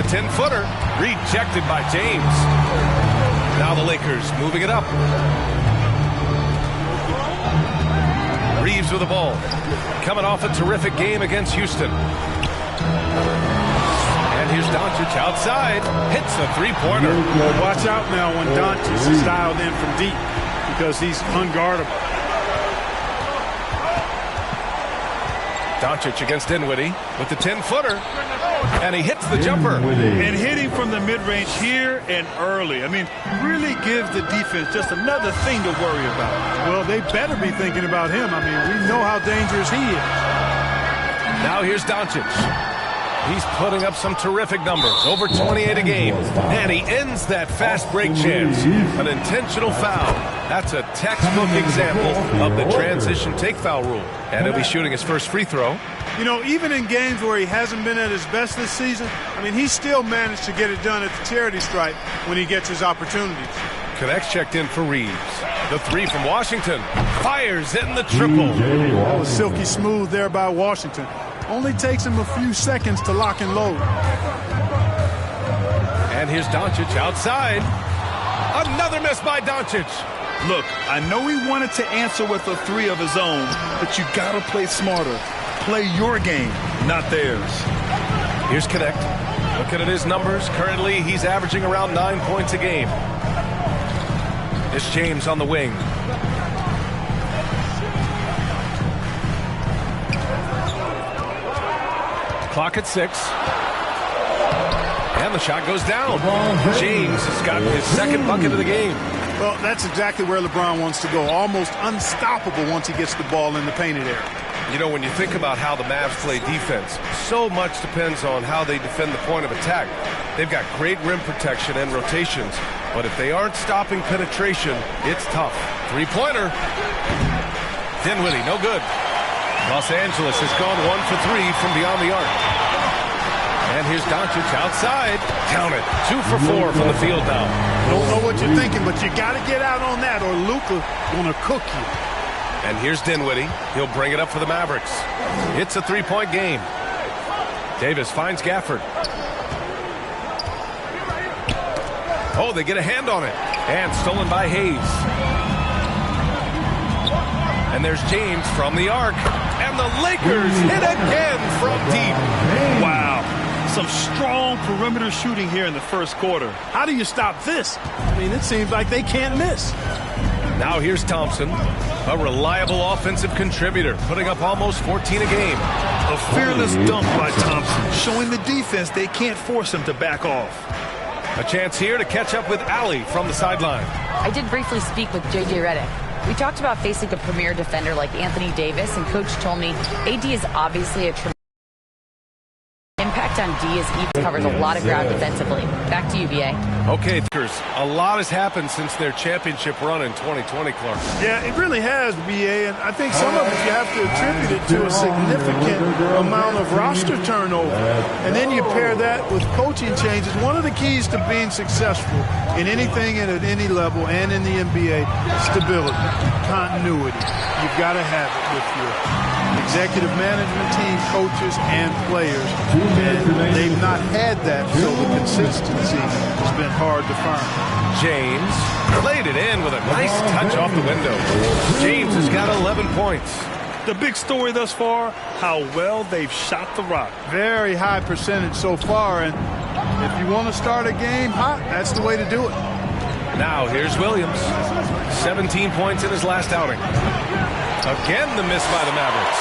10-footer. Rejected by James. Now the Lakers moving it up. Reeves with the ball. Coming off a terrific game against Houston. And here's Doncic outside. Hits a three-pointer. Watch out now when Doncic is dialed in from deep because he's unguardable. Doncic against Dinwiddie with the 10-footer. And he hits the jumper. And hitting from the mid-range here and early. I mean, really gives the defense just another thing to worry about. Well, they better be thinking about him. I mean, we know how dangerous he is. Now here's Doncic. He's putting up some terrific numbers. Over 28 a game. And he ends that fast break chance. An intentional foul. That's a textbook example of the transition take foul rule. And he'll be shooting his first free throw. You know, even in games where he hasn't been at his best this season, I mean, he still managed to get it done at the charity stripe when he gets his opportunities. Connects checked in for Reeves. The three from Washington. Fires in the triple. That was silky smooth there by Washington. Only takes him a few seconds to lock and load. And here's Doncic outside. Another miss by Doncic. Look, I know he wanted to answer with a three of his own, but you got to play smarter. Play your game, not theirs. Here's Connect. Looking at his numbers. Currently, he's averaging around 9 points a game. It's James on the wing. Clock at 6. And the shot goes down. James has gotten his second bucket of the game. Well, that's exactly where LeBron wants to go. Almost unstoppable once he gets the ball in the painted area. You know, when you think about how the Mavs play defense, so much depends on how they defend the point of attack. They've got great rim protection and rotations, but if they aren't stopping penetration, it's tough. Three-pointer. Dinwiddie, no good. Los Angeles has gone 1 for 3 from beyond the arc. And here's Doncic outside. Count it. 2 for 4 from the field now. Don't know what you're thinking, but you got to get out on that or Luka gonna cook you. And here's Dinwiddie. He'll bring it up for the Mavericks. It's a three-point game. Davis finds Gafford. Oh, they get a hand on it. And stolen by Hayes. And there's James from the arc. And the Lakers hit again from deep. Wow. Some strong perimeter shooting here in the first quarter. How do you stop this? I mean, it seems like they can't miss. Now here's Thompson, a reliable offensive contributor, putting up almost 14 a game. A fearless dunk by Thompson, showing the defense they can't force him to back off. A chance here to catch up with Allie from the sideline. I did briefly speak with J.J. Redick. We talked about facing a premier defender like Anthony Davis, and Coach told me AD is obviously a tremendous impact on D as he covers a lot of ground defensively. Back to you, B.A. Okay, a lot has happened since their championship run in 2020, Clark. Yeah, it really has, B.A., and I think some of it you have to attribute it to a significant amount of roster turnover. And then you pair that with coaching changes. One of the keys to being successful in anything and at any level and in the NBA, stability, continuity. You've got to have it with your executive management team, coaches, and players. And they've not had that, so the consistency has been hard to find. James played it in with a nice touch off the window. James has got 11 points. The big story thus far, how well they've shot the rock. Very high percentage so far, and if you want to start a game hot, that's the way to do it. Now here's Williams. 17 points in his last outing. Again the miss by the Mavericks.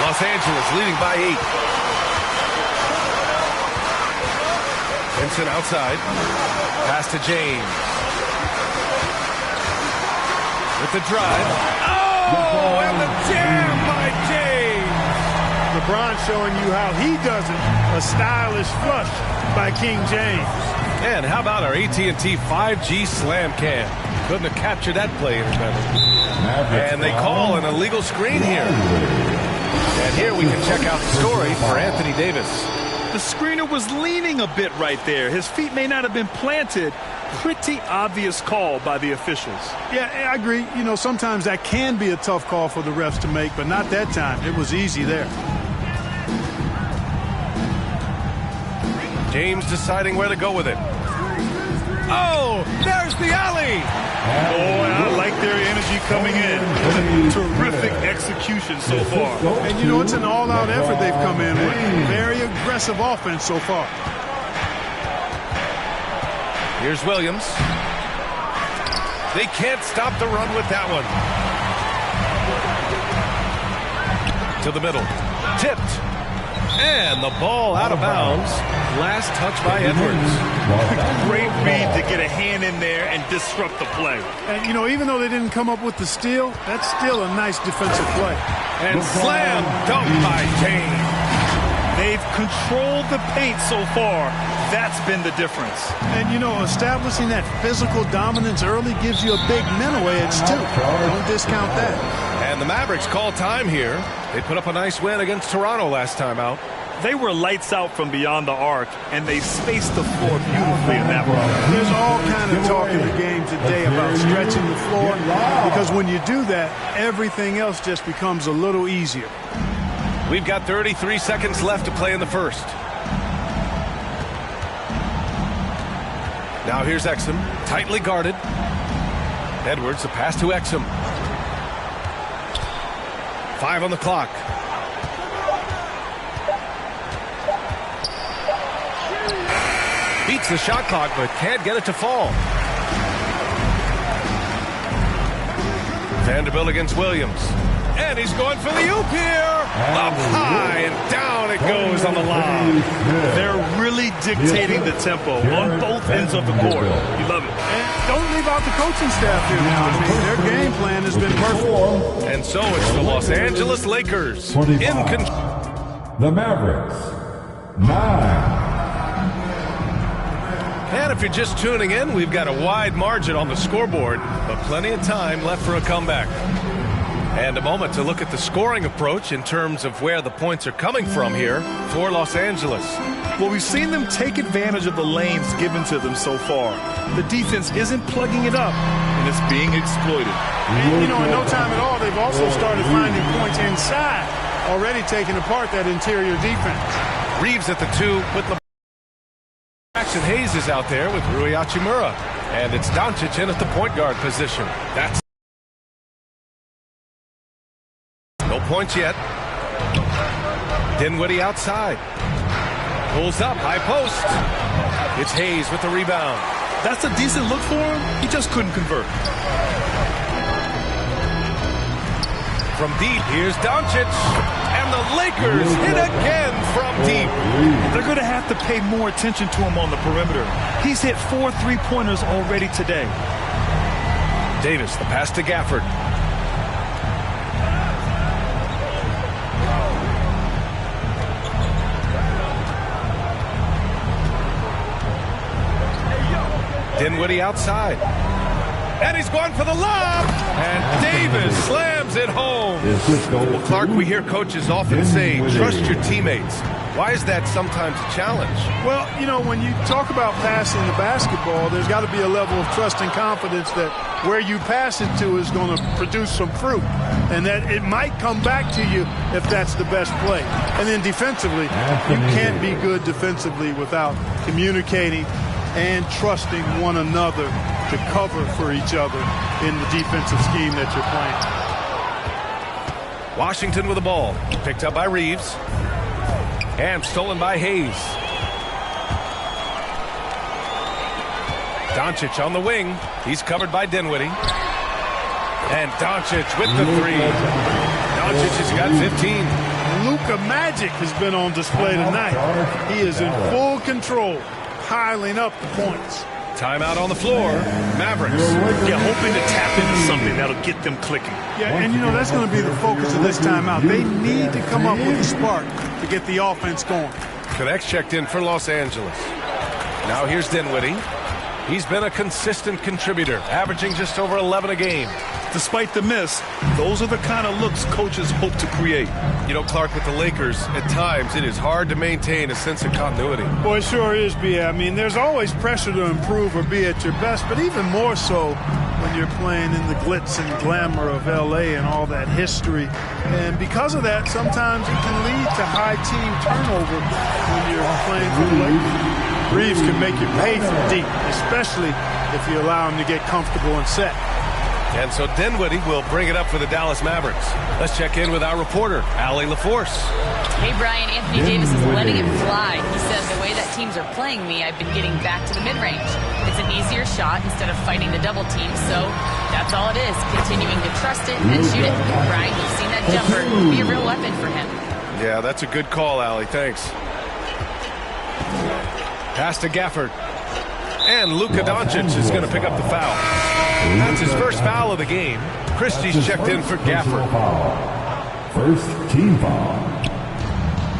Los Angeles leading by 8. Vincent outside. Pass to James. With the drive. Oh, and the jam by James. LeBron showing you how he does it. A stylish flush by King James. And how about our AT&T 5G slam cam? Couldn't have captured that play any better. And they call an illegal screen here. And here we can check out the story for Anthony Davis. The screener was leaning a bit right there. His feet may not have been planted. Pretty obvious call by the officials. Yeah, I agree. You know, sometimes that can be a tough call for the refs to make, but not that time. It was easy there. James deciding where to go with it. Oh, there's the alley. Boy, I like their energy coming in. Terrific execution so far. And, you know, it's an all-out effort they've come in with. Very aggressive offense so far. Here's Williams. They can't stop the run with that one. To the middle. Tipped. And the ball out of bounds. Last touch by Edwards. Great read to get a hand in there and disrupt the play. And, you know, even though they didn't come up with the steal, that's still a nice defensive play. And slam dunk by James. They've controlled the paint so far. That's been the difference. And, you know, establishing that physical dominance early gives you a big mental edge, too. Don't discount that. And the Mavericks call time here. They put up a nice win against Toronto last time out. They were lights out from beyond the arc, and they spaced the floor beautifully in that one. There's all kind of talk in the game today about stretching the floor, because when you do that, everything else just becomes a little easier. We've got 33 seconds left to play in the first. Now here's Exum, tightly guarded. Edwards, the pass to Exum. 5 on the clock. Beats the shot clock, but can't get it to fall. Vanderbilt against Williams. And he's going for the oop here. Up high and down it goes on the lob. They're really dictating the tempo on both ends of the court. You love it. And don't leave out the coaching staff here now. I mean, their game plan has been perfect. And so it's the Los Angeles Lakers in control. The Mavericks, 9. And if you're just tuning in, we've got a wide margin on the scoreboard, but plenty of time left for a comeback. And a moment to look at the scoring approach in terms of where the points are coming from here for Los Angeles. Well, we've seen them take advantage of the lanes given to them so far. The defense isn't plugging it up, and it's being exploited. And, you know, in no time at all, they've also started finding points inside, already taking apart that interior defense. Reeves at the 2 with the Jackson Hayes is out there with Rui Hachimura. And it's Doncic in at the point guard position. That's no points yet. Dinwiddie outside. Pulls up, high post. It's Hayes with the rebound. That's a decent look for him. He just couldn't convert. From deep, here's Doncic. And the Lakers hit again from deep. They're going to have to pay more attention to him on the perimeter. He's hit 4 3-pointers already today. Davis, the pass to Gafford. Dinwiddie outside. And he's going for the lob. And Davis slams it home. Well, Clark, we hear coaches often say, trust your teammates. Why is that sometimes a challenge? Well, you know, when you talk about passing the basketball, there's got to be a level of trust and confidence that where you pass it to is going to produce some fruit. And that it might come back to you if that's the best play. And then defensively, you can't be good defensively without communicating and trusting one another to cover for each other in the defensive scheme that you're playing. Washington with the ball. Picked up by Reeves. And stolen by Hayes. Doncic on the wing. He's covered by Dinwiddie. And Doncic with the 3. Doncic has got 15. Luka Magic has been on display tonight. He is in full control, piling up the points. Timeout on the floor. Mavericks. Yeah, hoping to tap into something that'll get them clicking. Yeah, and you know, that's going to be the focus of this timeout. They need to come up with a spark to get the offense going. Connects checked in for Los Angeles. Now here's Dinwiddie. He's been a consistent contributor, averaging just over 11 a game. Despite the miss, those are the kind of looks coaches hope to create. You know, Clark, with the Lakers, at times it is hard to maintain a sense of continuity. Boy, it sure is, B.A. I mean, there's always pressure to improve or be at your best, but even more so when you're playing in the glitz and glamour of L.A. and all that history. And because of that, sometimes it can lead to high team turnover when you're playing for the Lakers. Reeves can make you pay from deep, especially if you allow him to get comfortable and set. And so Dinwiddie will bring it up for the Dallas Mavericks. Let's check in with our reporter, Allie LaForce. Hey, Brian, Anthony Davis is letting it fly. He said, the way that teams are playing me, I've been getting back to the mid-range. It's an easier shot instead of fighting the double team, so that's all it is, continuing to trust it and shoot it. Brian, you've seen that jumper. It could be a real weapon for him. Yeah, that's a good call, Allie. Thanks. Pass to Gafford. And Luka Doncic is going to pick up the foul. That's his first foul of the game. Christie's checked in for Gafford. First team foul.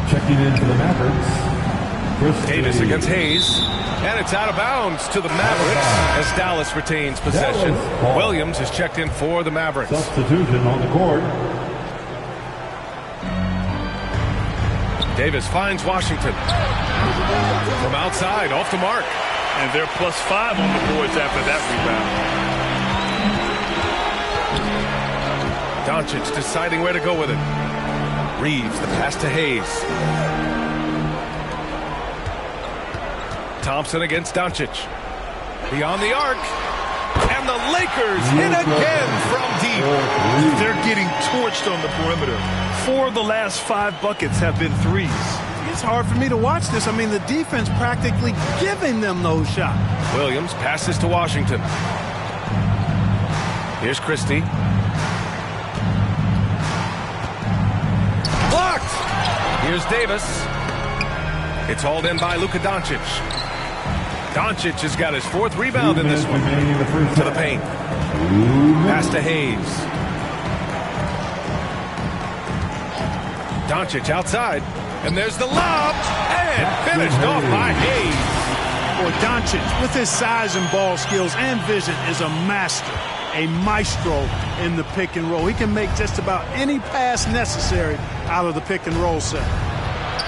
Checking in for the Mavericks. Davis against Hayes. And it's out of bounds to the Mavericks as Dallas retains possession. Williams is checked in for the Mavericks. Substitution on the court. Davis finds Washington. From outside, off the mark. And they're +5 on the boards after that rebound. Doncic deciding where to go with it. Reeves, the pass to Hayes. Thompson against Doncic. Beyond the arc. And the Lakers hit again from deep. They're getting torched on the perimeter. 4 of the last 5 buckets have been threes. It's hard for me to watch this. I mean, the defense practically giving them those shots. Williams passes to Washington. Here's Christie. Blocked! Here's Davis. It's hauled in by Luka Doncic. Doncic has got his 4th rebound in this one. To the paint. Pass to Hayes. Doncic outside. And there's the lob. And finished off by Hayes. Boy, Doncic, with his size and ball skills and vision, is a master, a maestro in the pick and roll. He can make just about any pass necessary out of the pick and roll set.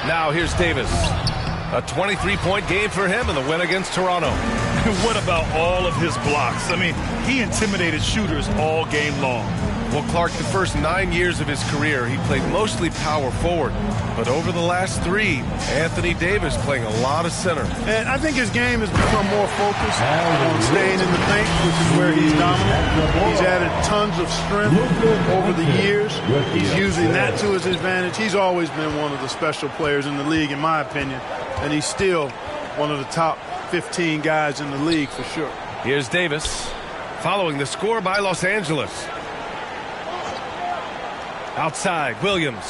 Now here's Davis. A 23-point game for him in the win against Toronto. What about all of his blocks? I mean, he intimidated shooters all game long. Well, Clark, the first 9 years of his career, he played mostly power forward. But over the last 3, Anthony Davis playing a lot of center. And I think his game has become more focused on staying in the paint, which is where he's dominant. He's added tons of strength over the years. He's using that to his advantage. He's always been one of the special players in the league, in my opinion. And he's still one of the top 15 guys in the league for sure. Here's Davis following the score by Los Angeles. Outside, Williams.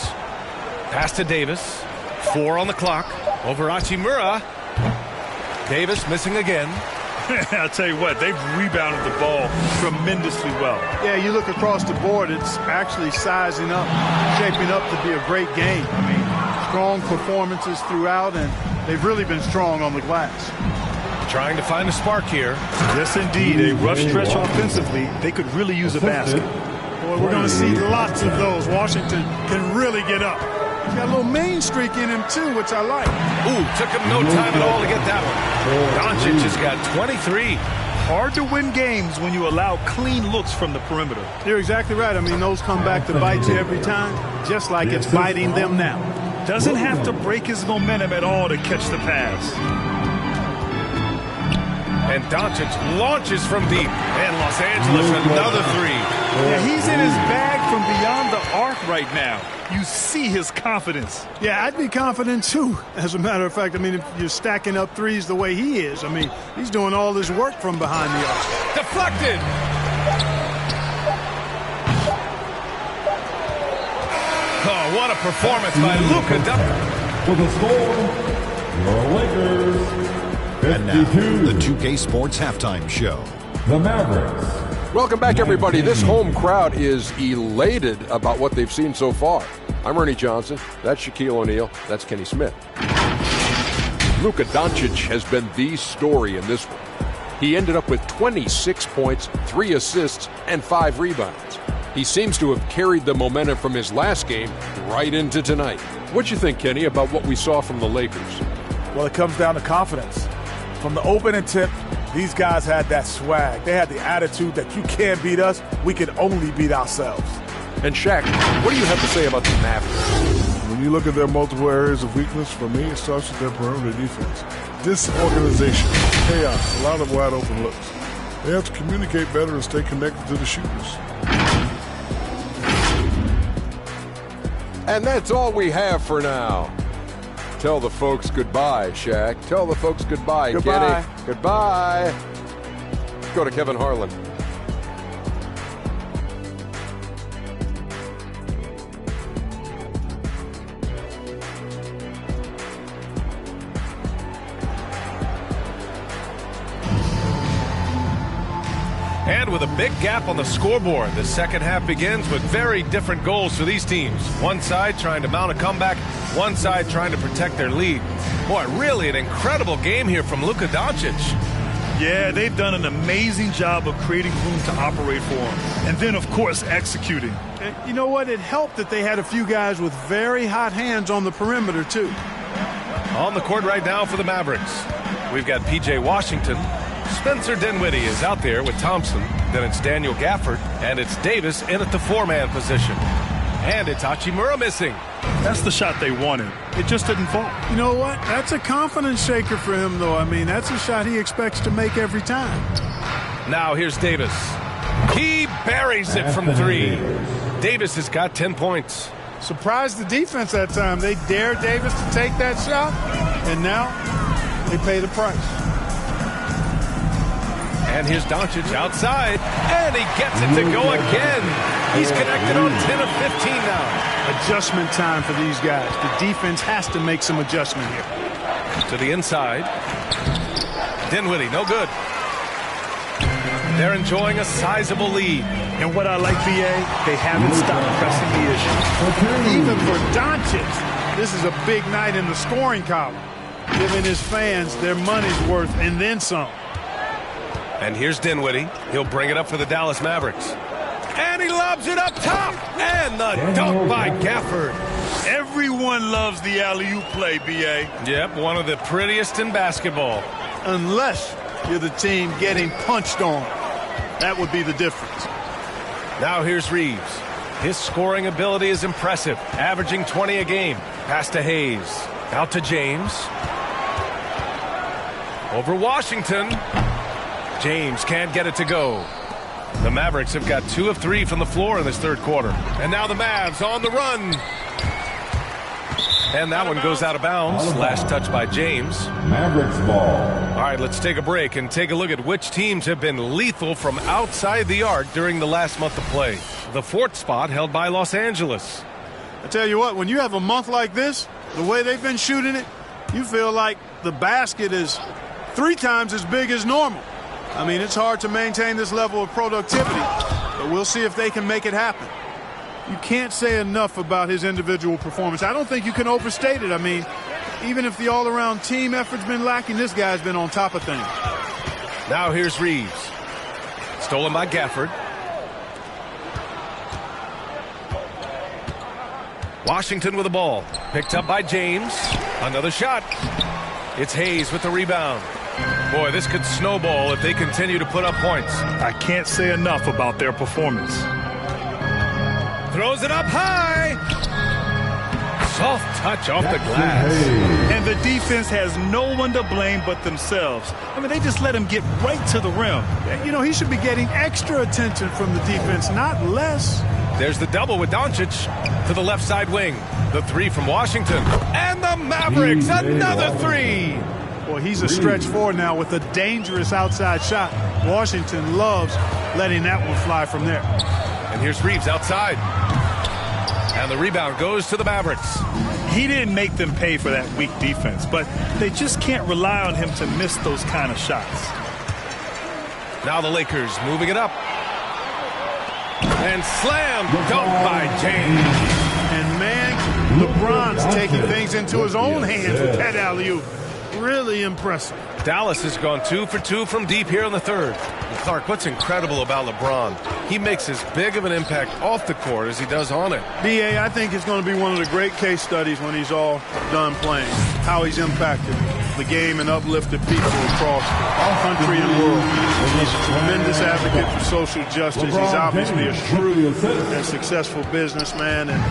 Pass to Davis. 4 on the clock. Over Hachimura. Davis missing again. I'll tell you what, they've rebounded the ball tremendously well. Yeah, you look across the board, it's actually sizing up, shaping up to be a great game. I mean, strong performances throughout, and they've really been strong on the glass. Trying to find a spark here. Yes, indeed. A rough stretch offensively. They could really use a basket. Boy, we're going to see lots of those. Washington can really get up. He's got a little main streak in him, too, which I like. Ooh, took him no time at all to get that one. Doncic has got 23. Hard to win games when you allow clean looks from the perimeter. You're exactly right. I mean, those come back to bite you every time, just like it's biting them now. Doesn't have to break his momentum at all to catch the pass. And Doncic launches from deep. And Los Angeles another 3. Yeah, he's in his bag from beyond the arc right now. You see his confidence. Yeah, I'd be confident, too, as a matter of fact. I mean, if you're stacking up threes the way he is, I mean, he's doing all this work from behind the arc. Deflected. Oh, what a performance by Luka Doncic. For the score, your Lakers, 52. And now, the 2K Sports Halftime Show. The Mavericks. Welcome back, everybody. This home crowd is elated about what they've seen so far. I'm Ernie Johnson. That's Shaquille O'Neal. That's Kenny Smith. Luka Doncic has been the story in this one. He ended up with 26 points, 3 assists, and 5 rebounds. He seems to have carried the momentum from his last game right into tonight. What you think, Kenny, about what we saw from the Lakers? Well, it comes down to confidence. From the opening tip, these guys had that swag. They had the attitude that you can't beat us, we can only beat ourselves. And Shaq, what do you have to say about the Mavericks? When you look at their multiple areas of weakness, for me, it starts with their perimeter defense. Disorganization, chaos, a lot of wide open looks. They have to communicate better and stay connected to the shooters. And that's all we have for now. Tell the folks goodbye, Shaq. Tell the folks goodbye, Goodbye. Kenny. Goodbye. Go to Kevin Harlan. And with a big gap on the scoreboard, the second half begins with very different goals for these teams. One side trying to mount a comeback, one side trying to protect their lead. Boy, really an incredible game here from Luka Doncic. Yeah, they've done an amazing job of creating room to operate for him. And then, of course, executing. And you know what? It helped that they had a few guys with very hot hands on the perimeter, too. On the court right now for the Mavericks, we've got P.J. Washington. Spencer Dinwiddie is out there with Thompson. Then it's Daniel Gafford, and it's Davis in at the four-man position. And it's Hachimura missing. That's the shot they wanted. It just didn't fall. You know what? That's a confidence shaker for him, though. I mean, that's a shot he expects to make every time. Now here's Davis. He buries it from three. Davis has got 10 points. Surprised the defense that time. They dared Davis to take that shot, and now they pay the price. And here's Doncic outside, and he gets it to go again. He's connected on 10 of 15 now. Adjustment time for these guys. The defense has to make some adjustment here. To the inside. Dinwiddie, no good. They're enjoying a sizable lead. And what I like, VA, they haven't stopped pressing the issue. Even for Doncic, this is a big night in the scoring column, giving his fans their money's worth and then some. And here's Dinwiddie. He'll bring it up for the Dallas Mavericks. And he lobs it up top. And the dunk by Gafford. Everyone loves the alley-oop play, BA. Yep, one of the prettiest in basketball. Unless you're the team getting punched on. That would be the difference. Now here's Reeves. His scoring ability is impressive, averaging 20 a game. Pass to Hayes. Out to James. Over Washington. James can't get it to go. The Mavericks have got 2 of 3 from the floor in this third quarter. And now the Mavs on the run. And that one goes out of bounds. Last touch by James. Mavericks ball. All right, let's take a break and take a look at which teams have been lethal from outside the arc during the last month of play. The 4th spot held by Los Angeles. I tell you what, when you have a month like this, the way they've been shooting it, you feel like the basket is 3 times as big as normal. I mean, it's hard to maintain this level of productivity, but we'll see if they can make it happen. You can't say enough about his individual performance. I don't think you can overstate it. I mean, even if the all-around team effort's been lacking, this guy's been on top of things. Now here's Reeves. Stolen by Gafford. Washington with the ball. Picked up by James. Another shot. It's Hayes with the rebound. Boy, this could snowball if they continue to put up points. I can't say enough about their performance. Throws it up high. Soft touch off the glass. And the defense has no one to blame but themselves. I mean, they just let him get right to the rim. You know, he should be getting extra attention from the defense, not less. There's the double with Doncic to the left side wing. The 3 from Washington. And the Mavericks, another 3. Well, he's a stretch 4 now with a dangerous outside shot. Washington loves letting that one fly from there. And here's Reeves outside. And the rebound goes to the Mavericks. He didn't make them pay for that weak defense, but they just can't rely on him to miss those kind of shots. Now the Lakers moving it up. And slam dunk by James. And man, LeBron's taking things into his own hands with that alley-oop. Really impressive. Dallas has gone 2 for 2 from deep here in the third. And Clark, what's incredible about LeBron? He makes as big of an impact off the court as he does on it. B.A., I think it's going to be one of the great case studies when he's all done playing. How he's impacted the game and uplifted people across our country and world. He's a tremendous advocate for social justice. He's obviously a shrewd and successful businessman, and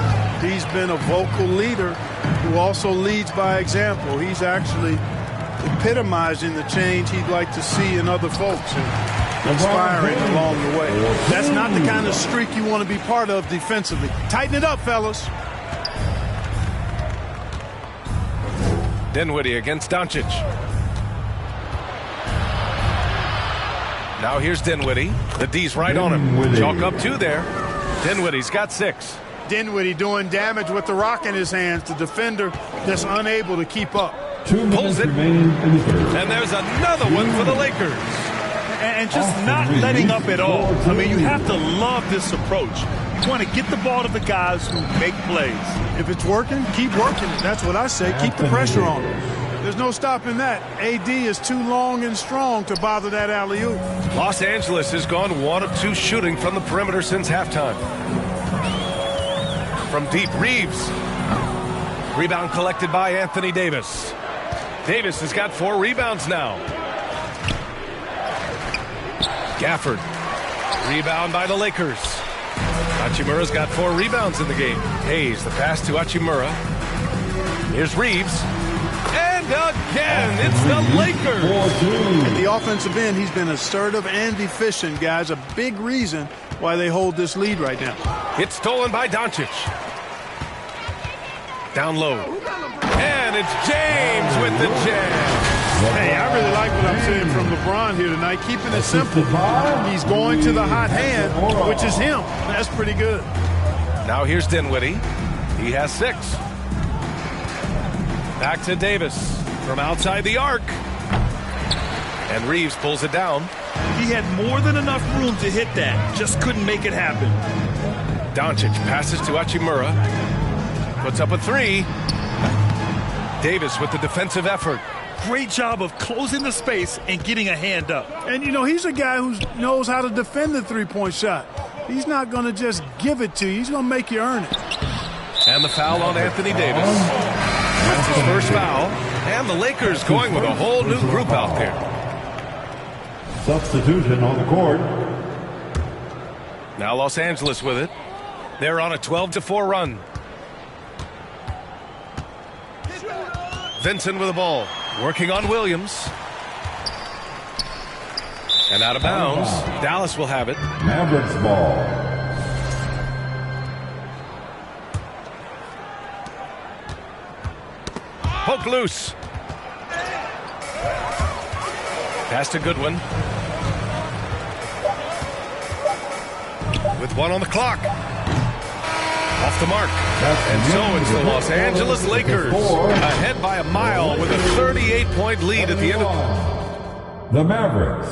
He's been a vocal leader who also leads by example. He's actually epitomizing the change he'd like to see in other folks and inspiring along the way. That's not the kind of streak you want to be part of defensively. Tighten it up, fellas. Dinwiddie against Doncic. Now here's Dinwiddie. The D's right on him. Chalk up 2 there. Dinwiddie's got 6. Dinwiddie doing damage with the rock in his hands. The defender that's unable to keep up. Pulls it. And there's another one for the Lakers. And just not letting up at all. I mean, you have to love this approach. You want to get the ball to the guys who make plays. If it's working, keep working it. That's what I say. Keep the pressure on him. There's no stopping that. AD is too long and strong to bother that alley-oop. Los Angeles has gone 1 of 2 shooting from the perimeter since halftime. From deep, Reeves. Rebound collected by Anthony Davis. Davis has got 4 rebounds now. Gafford. Rebound by the Lakers. Hachimura's got 4 rebounds in the game. Hayes, the pass to Hachimura. Here's Reeves. And again, it's the Lakers. At the offensive end, he's been assertive and efficient, guys. A big reason why they hold this lead right now. It's stolen by Doncic. Down low. And it's James with the jam. Hey, I really like what I'm seeing from LeBron here tonight. Keeping it simple. He's going to the hot hand, which is him. That's pretty good. Now here's Dinwiddie. He has 6. Back to Davis from outside the arc. And Reeves pulls it down. He had more than enough room to hit that. Just couldn't make it happen. Doncic passes to Hachimura. Puts up a 3. Davis with the defensive effort. Great job of closing the space and getting a hand up. And, you know, he's a guy who knows how to defend the three-point shot. He's not going to just give it to you. He's going to make you earn it. And the foul on Anthony Davis. That's his first foul. And the Lakers going with a whole new group out there. Substitution on the court. Now Los Angeles with it. They're on a 12-4 run. Vincent with the ball. Working on Williams. And out of bounds. Dallas will have it. Mavericks ball. Poke loose. Pass to Goodwin. With 1 on the clock. Off the mark. And so it's the Los Angeles Lakers ahead by a mile with a 38-point lead at the end of the Mavericks.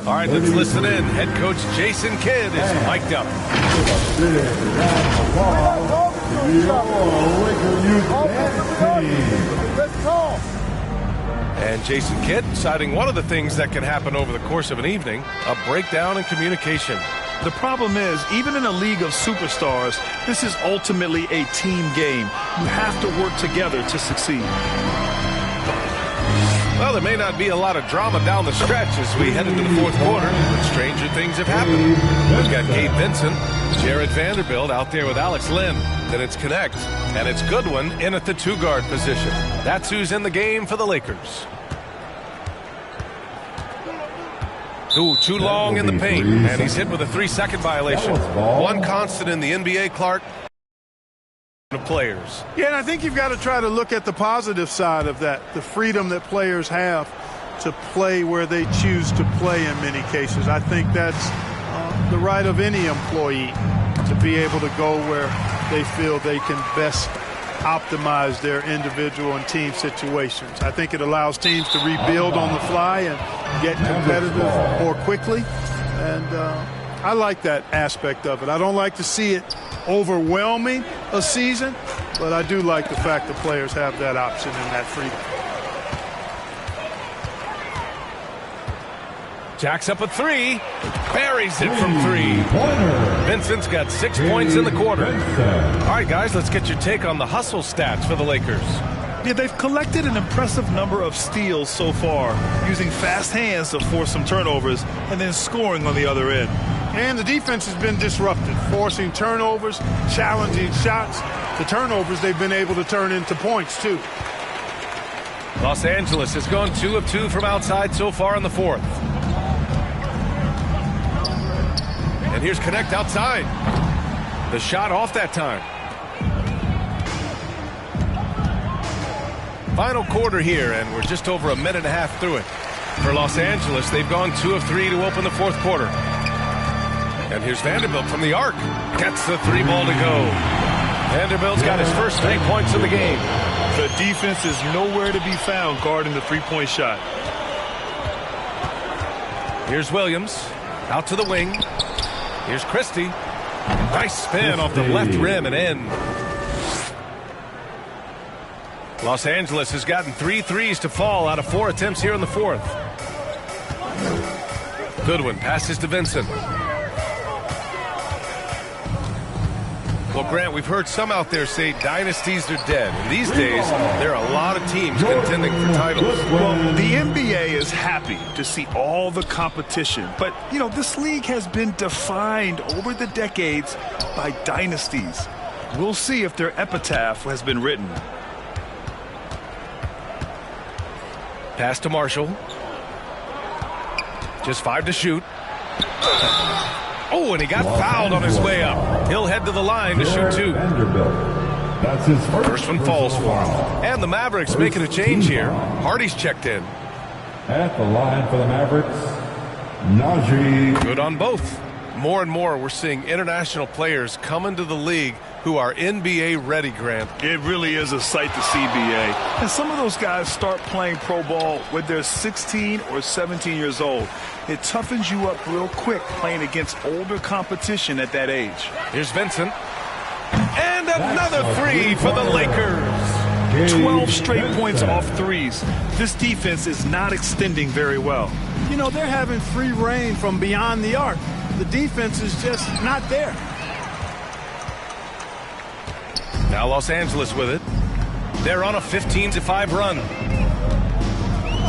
All right, let's listen in. Head coach Jason Kidd is mic'd up. And Jason Kidd citing one of the things that can happen over the course of an evening, a breakdown in communication. The problem is, even in a league of superstars, this is ultimately a team game. You have to work together to succeed. Well, there may not be a lot of drama down the stretch as we head into the fourth quarter, but stranger things have happened. We've got Gabe Vincent, Jared Vanderbilt out there with Alex Len. Then it's Connect, and it's Goodwin in at the 2-guard position. That's who's in the game for the Lakers. Ooh, too long in the paint, and he's hit with a 3-second violation. One constant in the NBA, Clark, of players. Yeah, and I think you've got to try to look at the positive side of that, the freedom that players have to play where they choose to play in many cases. I think that's the right of any employee to be able to go where they feel they can best optimize their individual and team situations. I think it allows teams to rebuild on the fly and get competitive more quickly. And I like that aspect of it. I don't like to see it overwhelming a season, but I do like the fact that players have that option and that freedom. Jacks up a 3, buries it from 3. Vincent's got 6 points in the quarter. All right, guys, let's get your take on the hustle stats for the Lakers. Yeah, they've collected an impressive number of steals so far, using fast hands to force some turnovers and then scoring on the other end. And the defense has been disrupted, forcing turnovers, challenging shots. The turnovers they've been able to turn into points, too. Los Angeles has gone 2 of 2 from outside so far in the fourth. And here's Connect outside. The shot off that time. Final quarter here, and we're just over a minute and a half through it. For Los Angeles, they've gone 2 of 3 to open the fourth quarter. And here's Vanderbilt from the arc. Gets the 3 ball to go. Vanderbilt's got his first 3 points of the game. The defense is nowhere to be found guarding the three-point shot. Here's Williams. Out to the wing. Here's Christie. Nice spin off the left rim and in. Los Angeles has gotten 3 threes to fall out of 4 attempts here in the fourth. Goodwin passes to Vincent. Well, Grant, we've heard some out there say dynasties are dead. And these days, there are a lot of teams contending for titles. Well, the NBA is happy to see all the competition. But, you know, this league has been defined over the decades by dynasties. We'll see if their epitaph has been written. Pass to Marshall. Just 5 to shoot. Oh, and he got fouled on his way up. He'll head to the line to shoot 2. That's his First one falls for him. And the Mavericks making a change here. Hardy's checked in. At the line for the Mavericks, Najee. Good on both. More and more, we're seeing international players come into the league who are NBA ready, Grant. It really is a sight to see, BA. And some of those guys start playing pro ball when they're 16 or 17 years old. It toughens you up real quick playing against older competition at that age. Here's Vincent. And another 3 for the Lakers. 12 straight points off threes. This defense is not extending very well. You know, they're having free reign from beyond the arc. The defense is just not there. Now Los Angeles with it. They're on a 15-5 run.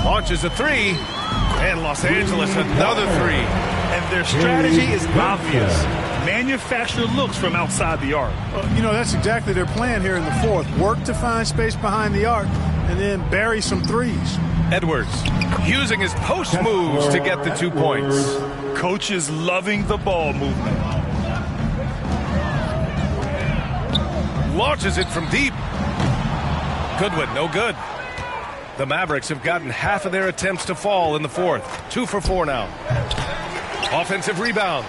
Launches a 3. And Los Angeles another 3. And their strategy is obvious. Manufacture looks from outside the arc. You know, that's exactly their plan here in the fourth. Work to find space behind the arc and then bury some threes. Edwards using his post moves to get the 2 points. Coach is loving the ball movement. Launches it from deep. Goodwin, no good. The Mavericks have gotten half of their attempts to fall in the fourth. 2 for 4 now. Offensive rebound.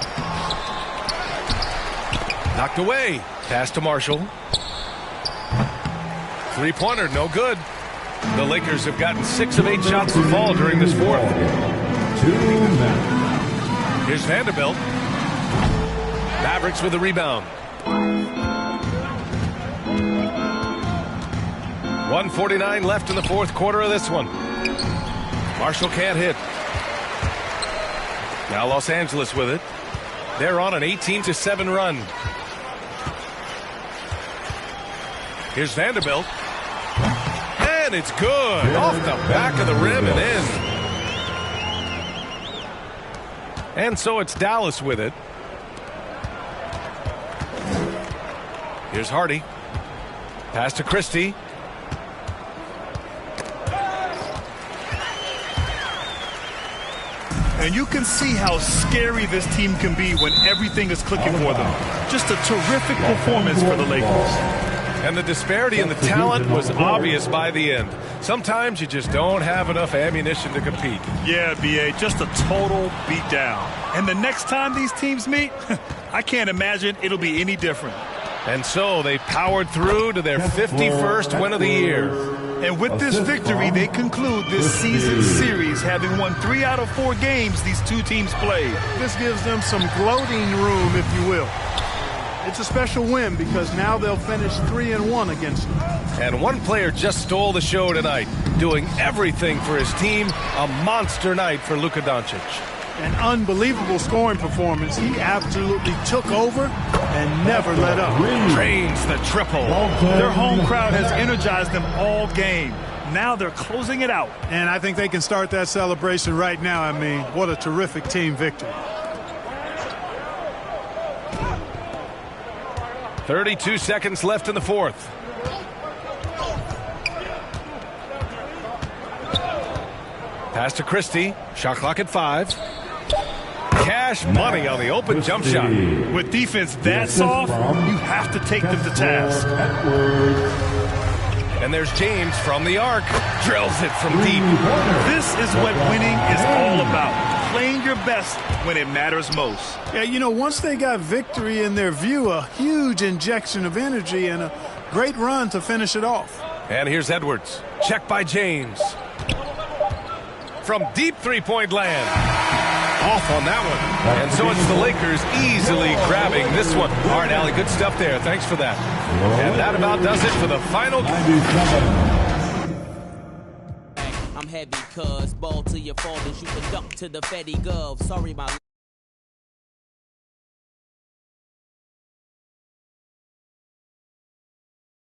Knocked away. Pass to Marshall. 3-pointer, no good. The Lakers have gotten 6 of 8 shots to fall during this fourth. Here's Vanderbilt. Mavericks with the rebound. 1:49 left in the fourth quarter of this one. Marshall can't hit. Now Los Angeles with it. They're on an 18-7 run. Here's Vanderbilt. And it's good. Off the back of the rim and in. And so it's Dallas with it. Here's Hardy. Pass to Christie. And you can see how scary this team can be when everything is clicking for them. Just a terrific performance for the Lakers. And the disparity in the talent was obvious by the end. Sometimes you just don't have enough ammunition to compete. Yeah, BA, just a total beatdown. And the next time these teams meet, I can't imagine it'll be any different. And so they powered through to their 51st win of the year. And with this victory, they conclude this season series, having won 3 out of 4 games these two teams played. This gives them some gloating room, if you will. It's a special win because now they'll finish 3-1 against them. And one player just stole the show tonight, doing everything for his team. A monster night for Luka Doncic. An unbelievable scoring performance. He absolutely took over and never let up. Drains the triple. Their home crowd has energized them all game. Now they're closing it out. And I think they can start that celebration right now. I mean, what a terrific team victory. 32 seconds left in the fourth. Pass to Christie. Shot clock at 5. Cash money on the open jump shot. With defense that soft, you have to take them to task. And there's James from the arc. Drills it from deep. This is what winning is all about. Playing your best when it matters most. Yeah, you know, once they got victory in their view, a huge injection of energy and a great run to finish it off. And here's Edwards. Check by James. From deep three-point land. Off on that one. And so it's the Lakers easily grabbing this one. All right, Allie, good stuff there. Thanks for that. And that about does it for the final. I'm heavy, cuz ball to your fault and shoot the duck to the Fetty Gov. Sorry, my